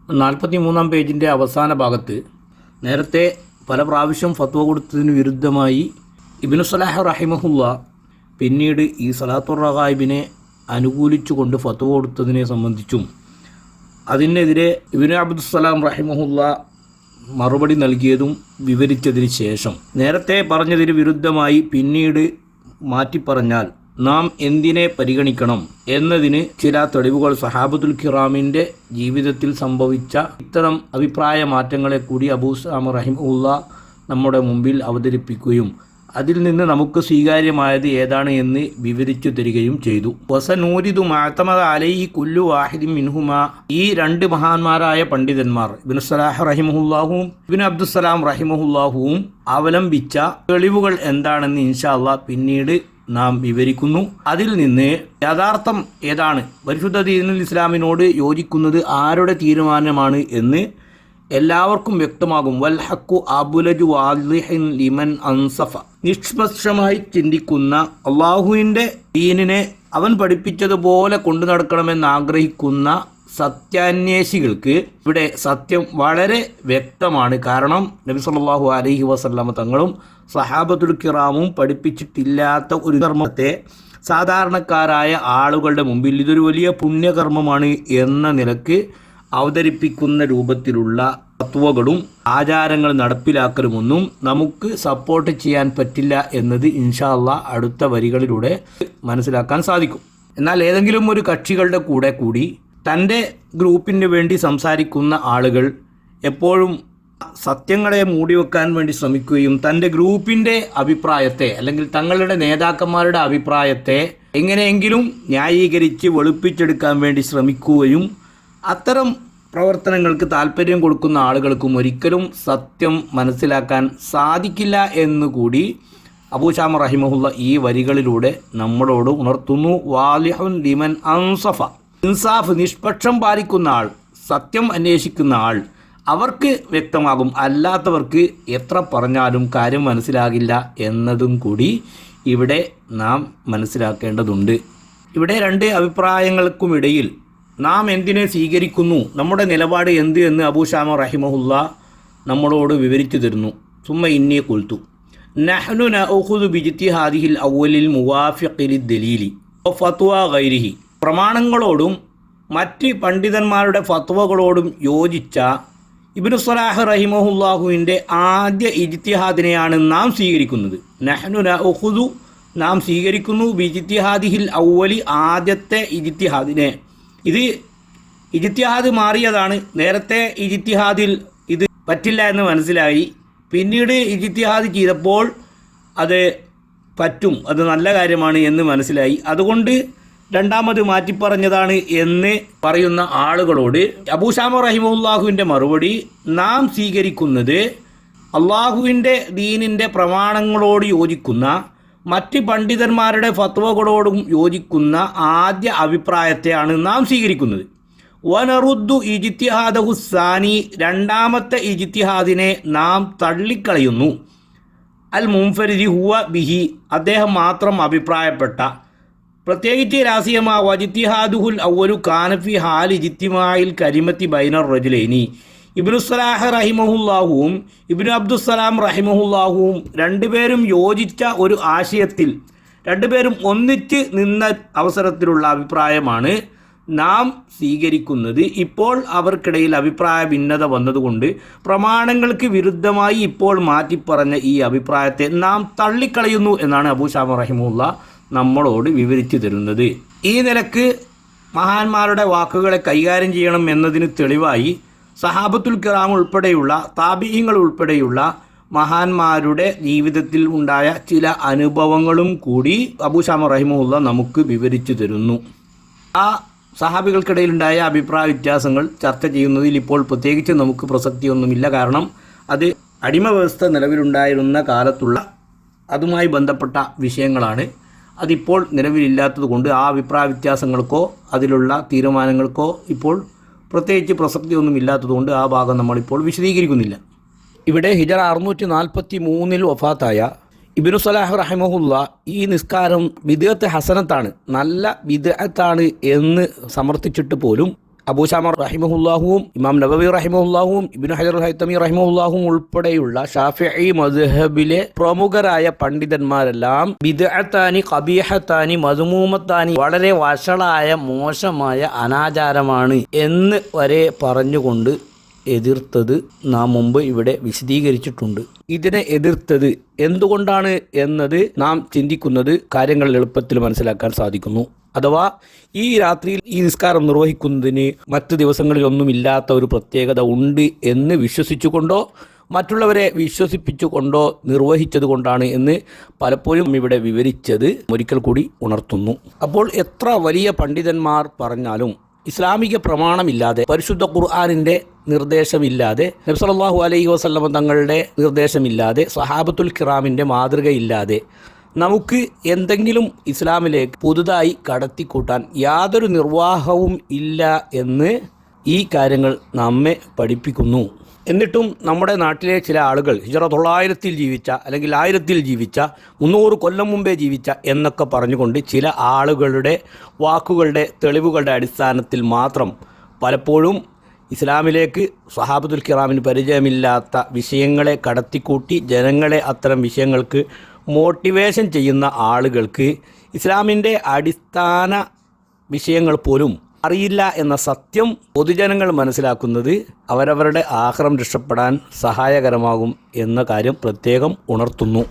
43-ാം പേജിൻ്റെ അവസാന ഭാഗത്ത് നേരത്തെ പല പ്രാവശ്യം ഫത്വ കൊടുത്തതിന് വിരുദ്ധമായി ഇബ്നു സലാഹ് റഹിമഹുല്ല പിന്നീട് ഈ സലാത്തുർ റഗായിബിനെ അനുകൂലിച്ചുകൊണ്ട് ഫത്വ കൊടുത്തതിനെ സംബന്ധിച്ചും അതിനെതിരെ ഇബ്നു അബ്ദുസ്സലാം റഹിമഹുല്ല മറുപടി നൽകിയതും വിവരിച്ചതിന് ശേഷം നേരത്തെ പറഞ്ഞതിന് വിരുദ്ധമായി പിന്നീട് മാറ്റിപ്പറഞ്ഞാൽ നാം എന്തിനെ പരിഗണിക്കണം എന്നതിന് ചില തെളിവുകൾ സഹാബത്തുൽ കിറാമിൻ്റെ ജീവിതത്തിൽ സംഭവിച്ച ഇത്തരം അഭിപ്രായ മാറ്റങ്ങളെ കൂടി അബൂ ഉസാമ റഹിമഹുല്ല നമ്മുടെ മുമ്പിൽ അവതരിപ്പിക്കുകയും അതിൽ നിന്ന് നമുക്ക് സ്വീകാര്യമായത് ഏതാണ് എന്ന് വിവരിച്ചു തരികയും ചെയ്തു. വസനൂരിദു മഅ്തമദ അലൈഹി കുല്ലു വാഹിദിൻ മിൻഹുമാ, ഈ രണ്ട് മഹാന്മാരായ പണ്ഡിതന്മാർ ഇബ്നു സലാഹ് റഹിമഹുല്ലാഹുവും ഇബ്നു അബ്ദുസ്സലാം റഹിമഹുല്ലാഹുവും അവലംബിച്ച തെളിവുകൾ എന്താണെന്ന് ഇൻഷാ അല്ലാഹ് പിന്നീട് നാം വിവരിക്കുന്നു. അതിൽ നിന്ന് യഥാർത്ഥം ഏതാണ്, പരിശുദ്ധ ദീനുൽ ഇസ്ലാമിനോട് യോജിക്കുന്നത് ആരുടെ തീരുമാനമാണ് എന്ന് എല്ലാവർക്കും വ്യക്തമാകും. വൽ ഹഖു അബ്ലജു വാളിഹിൻ ലിമൻ അൻസഫ, നിഷ്പക്ഷമായി ചിന്തിക്കുന്ന അള്ളാഹുവിൻ്റെ ദീനിനെ അവൻ പഠിപ്പിച്ചതുപോലെ കൊണ്ടു നടക്കണമെന്ന് ആഗ്രഹിക്കുന്ന സത്യാന്വേഷികൾക്ക് ഇവിടെ സത്യം വളരെ വ്യക്തമാണ്. കാരണം നബി സല്ലല്ലാഹു അലൈഹി വസല്ലമ തങ്ങളും സഹാബത്തുൽ കിറാമും പഠിപ്പിച്ചിട്ടില്ലാത്ത ഒരു കർമ്മത്തെ സാധാരണക്കാരായ ആളുകളുടെ മുമ്പിൽ ഇതൊരു വലിയ പുണ്യകർമ്മമാണ് എന്ന നിലക്ക് അവതരിപ്പിക്കുന്ന രൂപത്തിലുള്ള തത്വങ്ങളും ആചാരങ്ങൾ നടപ്പിലാക്കലുമൊന്നും നമുക്ക് സപ്പോർട്ട് ചെയ്യാൻ പറ്റില്ല എന്നത് ഇൻഷാ അല്ലാഹ് അടുത്ത വരികളിലൂടെ മനസ്സിലാക്കാൻ സാധിക്കും. എന്നാൽ ഏതെങ്കിലും ഒരു കക്ഷികളുടെ കൂടി തൻ്റെ ഗ്രൂപ്പിന് വേണ്ടി സംസാരിക്കുന്ന ആളുകൾ എപ്പോഴും സത്യങ്ങളെ മൂടിവെക്കാൻ വേണ്ടി ശ്രമിക്കുകയും തൻ്റെ ഗ്രൂപ്പിൻ്റെ അഭിപ്രായത്തെ അല്ലെങ്കിൽ തങ്ങളുടെ നേതാക്കന്മാരുടെ അഭിപ്രായത്തെ എങ്ങനെയെങ്കിലും ന്യായീകരിച്ച് വെളുപ്പിച്ചെടുക്കാൻ വേണ്ടി ശ്രമിക്കുകയും അത്തരം പ്രവർത്തനങ്ങൾക്ക് താല്പര്യം കൊടുക്കുന്ന ആളുകൾക്കും ഒരിക്കലും സത്യം മനസ്സിലാക്കാൻ സാധിക്കില്ല എന്നുകൂടി അബൂ ഉസാമ റഹിമഹുല്ല ഈ വരികളിലൂടെ നമ്മളോട് ഉണർത്തുന്നു. വാലിഹുൻ ലിമൻ അൻസഫ, ഇൻസാഫ്, നിഷ്പക്ഷം പാലിക്കുന്ന ആൾ, സത്യം അന്വേഷിക്കുന്ന ആൾ, അവർക്ക് വ്യക്തമാകും. അല്ലാത്തവർക്ക് എത്ര പറഞ്ഞാലും കാര്യം മനസ്സിലാകില്ല എന്നതും കൂടി ഇവിടെ നാം മനസ്സിലാക്കേണ്ടതുണ്ട്. ഇവിടെ രണ്ട് അഭിപ്രായങ്ങൾക്കുമിടയിൽ നാം എന്തിനെ സ്വീകരിക്കുന്നു, നമ്മുടെ നിലപാട് എന്ത് എന്ന് അബൂ ഉസാമ റഹിമഹുല്ല നമ്മളോട് വിവരിച്ചു തരുന്നു. സുമ്മ ഇന്നി ഖുൽതു നഹ്നു നഅഖുദു ബിജ്തിഹാദിഹിൽ അവ്വലിൽ മുവാഫിഖി ലിദ്ദലീലി വഫത്വ ഗൈരിഹി, പ്രമാണങ്ങളോടും മറ്റ് പണ്ഡിതന്മാരുടെ ഫത്വകളോടും യോജിച്ച ഇബ്നു സലാഹ് റഹിമഹുല്ലാഹുവിൻ്റെ ആദ്യ ഇജ്തിഹാദിനെയാണ് നാം സ്വീകരിക്കുന്നത്. നഹ്നു നഅഖുദു, നാം സ്വീകരിക്കുന്നു, ബിജ്തിഹാദിഹിൽ അവ്വലി, ആദ്യത്തെ ഇജ്തിഹാദിനെ. ഇത് ഇജ്തിഹാദ് മാറിയതാണ്. നേരത്തെ ഇജ്തിഹാദിൽ ഇത് പറ്റില്ല എന്ന് മനസ്സിലായി, പിന്നീട് ഇജ്തിഹാദ് ചെയ്തപ്പോൾ അത് പറ്റും, അത് നല്ല കാര്യമാണ് എന്ന് മനസ്സിലായി, അതുകൊണ്ട് രണ്ടാമത് മാറ്റിപ്പറഞ്ഞതാണ് എന്ന് പറയുന്ന ആളുകളോട് അബൂ ഉസാമ റഹിമഹുല്ലാഹുവിൻ്റെ മറുപടി, നാം സ്വീകരിക്കുന്നത് അള്ളാഹുവിൻ്റെ ദീനിൻ്റെ പ്രമാണങ്ങളോട് യോജിക്കുന്ന മറ്റ് പണ്ഡിതന്മാരുടെ ഫത്വകളോടും യോജിക്കുന്ന ആദ്യ അഭിപ്രായത്തെയാണ് നാം സ്വീകരിക്കുന്നത്. വനറുദ്ദു ഇജ്തിഹാദഹു സാനി, രണ്ടാമത്തെ ഇജ്തിഹാദിനെ നാം തള്ളിക്കളയുന്നു. അൽ മുൻഫരിദി ഹുവ ബിഹി, അദ്ദേഹം മാത്രം അഭിപ്രായപ്പെട്ട, പ്രത്യേകിച്ച് രാസിയമാ വജ്തിഹാദുഹുൽ അവ്വലു കാനഫി ഹാൽ ഇജ്തിമാഇൽ കലിമത്തി ബൈനർ റജുലൈനി, ഇബ്നു സലാഹ് റഹിമഹുല്ലാഹുവും ഇബ്നു അബ്ദുസ്സലാം റഹിമഹുല്ലാഹുവും രണ്ടുപേരും യോജിച്ച ഒരു ആശയത്തിൽ രണ്ടുപേരും ഒന്നിച്ച് നിന്ന അവസരത്തിലുള്ള അഭിപ്രായമാണ് നാം സ്വീകരിക്കുന്നത്. ഇപ്പോൾ അവർക്കിടയിൽ അഭിപ്രായ ഭിന്നത വന്നതുകൊണ്ട് പ്രമാണങ്ങൾക്ക് വിരുദ്ധമായി ഇപ്പോൾ മാറ്റിപ്പറഞ്ഞ ഈ അഭിപ്രായത്തെ നാം തള്ളിക്കളയുന്നു എന്നാണ് അബൂ ഉസാമ റഹിമഹുല്ല നമ്മളോട് വിവരിച്ചു തരുന്നത്. ഈ നിലക്ക് മഹാന്മാരുടെ വാക്കുകളെ കൈകാര്യം ചെയ്യണം എന്നതിന് തെളിവായി സഹാബത്തുൽ കിറാം ഉൾപ്പെടെയുള്ള താബിഈങ്ങൾ ഉൾപ്പെടെയുള്ള മഹാന്മാരുടെ ജീവിതത്തിൽ ഉണ്ടായ ചില അനുഭവങ്ങളും കൂടി അബൂ ഉസാമ റഹിമഹുല്ല നമുക്ക് വിവരിച്ചു തരുന്നു. ആ സഹാബികൾക്കിടയിലുണ്ടായ അഭിപ്രായ വ്യത്യാസങ്ങൾ ചർച്ച ചെയ്യുന്നതിൽ ഇപ്പോൾ പ്രത്യേകിച്ച് നമുക്ക് പ്രസക്തിയൊന്നുമില്ല. കാരണം അത് അടിമ വ്യവസ്ഥ നിലവിലുണ്ടായിരുന്ന കാലത്തുള്ള അതുമായി ബന്ധപ്പെട്ട വിഷയങ്ങളാണ്. അതിപ്പോൾ നിലവിലില്ലാത്തത് കൊണ്ട് ആ അഭിപ്രായ വ്യത്യാസങ്ങൾക്കോ അതിലുള്ള തീരുമാനങ്ങൾക്കോ ഇപ്പോൾ പ്രത്യേകിച്ച് പ്രസക്തിയൊന്നും ഇല്ലാത്തതുകൊണ്ട് ആ ഭാഗം നമ്മളിപ്പോൾ വിശദീകരിക്കുന്നില്ല. ഇവിടെ ഹിജറ 643 വഫാത്തായ ഇബ്നു സലാഹ് റഹിമഹുല്ല ഈ നിസ്കാരം ബിദ്അത്ത് ഹസനത്താണ്, നല്ല ബിദ്അത്താണ് എന്ന് സമർത്ഥിച്ചിട്ട് പോലും അബൂശാമ റഹിമഹുല്ലാഹുവും ഇമാം നബവി റഹിമഹുല്ലാഹുവും ഇബ്നു ഹജർ ഹൈതമി റഹിമഹുല്ലാഹുവും ഉൾപ്പെടെയുള്ള ഷാഫിഈ മദ്ഹബിലെ പ്രമുഖരായ പണ്ഡിതന്മാരെല്ലാം ബിദ്അത്താനി ഖബീഹത്താനി മദ്മൂമത്താനി വളരെ വഷളായ മോശമായ അനാചാരമാണ് എന്ന് വരെ പറഞ്ഞുകൊണ്ട് എതിർത്തത് നാം മുമ്പ് ഇവിടെ വിശദീകരിച്ചിട്ടുണ്ട്. ഇതിനെ എതിർത്തത് എന്തുകൊണ്ടാണ് എന്നത് നാം ചിന്തിക്കുന്നത് കാര്യങ്ങൾ എളുപ്പത്തിൽ മനസ്സിലാക്കാൻ സാധിക്കുന്നു. അഥവാ ഈ രാത്രിയിൽ ഈ നിസ്കാരം നിർവഹിക്കുന്നതിന് മറ്റ് ദിവസങ്ങളിലൊന്നുമില്ലാത്ത ഒരു പ്രത്യേകത ഉണ്ട് എന്ന് വിശ്വസിച്ചുകൊണ്ടോ മറ്റുള്ളവരെ വിശ്വസിപ്പിച്ചുകൊണ്ടോ നിർവഹിച്ചത് കൊണ്ടാണ് എന്ന് പലപ്പോഴും ഇവിടെ വിവരിച്ചത് ഒരിക്കൽ കൂടി ഉണർത്തുന്നു. അപ്പോൾ എത്ര വലിയ പണ്ഡിതന്മാർ പറഞ്ഞാലും ഇസ്ലാമിക പ്രമാണമില്ലാതെ പരിശുദ്ധ ഖുർആനിൻ്റെ നിർദ്ദേശമില്ലാതെ നബി സല്ലല്ലാഹു അലൈഹി വസല്ലം തങ്ങളുടെ നിർദ്ദേശമില്ലാതെ സഹാബത്തുൽ കിറാമിൻ്റെ മാതൃകയില്ലാതെ നമുക്ക് എന്തെങ്കിലും ഇസ്ലാമിലേക്ക് പുതുതായി കടത്തിക്കൂട്ടാൻ യാതൊരു നിർവാഹവും ഇല്ല എന്ന് ഈ കാര്യങ്ങൾ നമ്മെ പഠിപ്പിക്കുന്നു. എന്നിട്ടും നമ്മുടെ നാട്ടിലെ ചില ആളുകൾ ഹിജറ 900-ൽ ജീവിച്ച അല്ലെങ്കിൽ 1000-ൽ ജീവിച്ച 300 കൊല്ലം മുമ്പേ ജീവിച്ച എന്നൊക്കെ പറഞ്ഞുകൊണ്ട് ചില ആളുകളുടെ വാക്കുകളുടെ തെളിവുകളുടെ അടിസ്ഥാനത്തിൽ മാത്രം പലപ്പോഴും ഇസ്ലാമിലേക്ക് സ്വഹാബത്തുൽ കിറാമിന് പരിചയമില്ലാത്ത വിഷയങ്ങളെ കടത്തിക്കൂട്ടി ജനങ്ങളെ അത്തരം വിഷയങ്ങൾക്ക് മോട്ടിവേഷൻ ചെയ്യുന്ന ആളുകൾക്ക് ഇസ്ലാമിൻ്റെ അടിസ്ഥാന വിഷയങ്ങൾ പോലും അറിയില്ല എന്ന സത്യം പൊതുജനങ്ങൾ മനസ്സിലാക്കുന്നത് അവരവരുടെ ആഖിറം രക്ഷപ്പെടാൻ സഹായകരമാകും എന്ന കാര്യം പ്രത്യേകം ഉണർത്തുന്നു.